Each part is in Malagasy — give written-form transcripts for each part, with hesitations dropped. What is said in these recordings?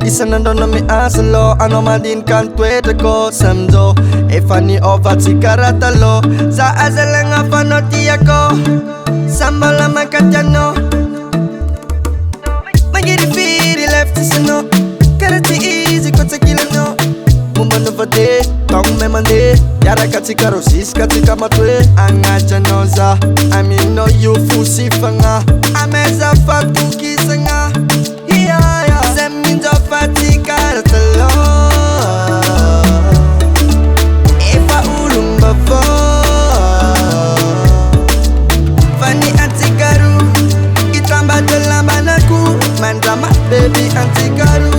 Isan'andro miasa anao mandinika ny toetrako samjo efa niova-tsika rahataloha za azalagna fa anao tiako sa mbola mankaty anao magniry leftisanao karaha tsy izy koa tsakilanao momba nova de tagno may mandeha iaraka atsika ro ziska atsika matoe agnaty anao za aminao io fosifagna ameza fatokisagna zay minjova atsika rahataloha efa olom-bavô fa ny atsika ro itambatra lambanako mandrama baby atsika ro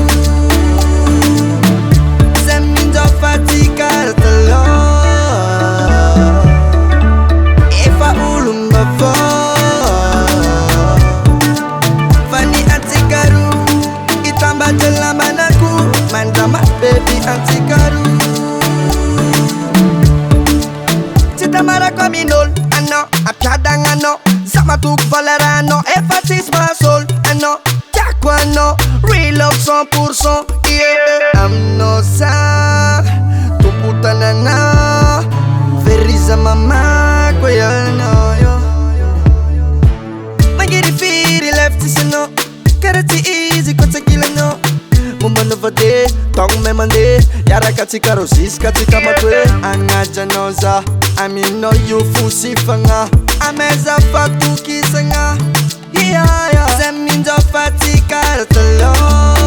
zay minjova atsika rahataloha efa olom-bavô fa ny atsika ro itambatra lambanako mandrama baby atsika ro tsy tamarako amin'olo anao ampiadagna anao za matoko valaranao efa tsisy mahasolo anao tiako anao real love 100% yeah. Aminao za tompotanagna veriza mamako ianao yo magniry leftisanao karaha tsy izy koa tsakilanao momba nova de tagno may mandeha iaraka atsika ro ziska atsika matoe agnaty anao za aminao io fosifagna ameza fatokisagna zay minjova atsika rahataloha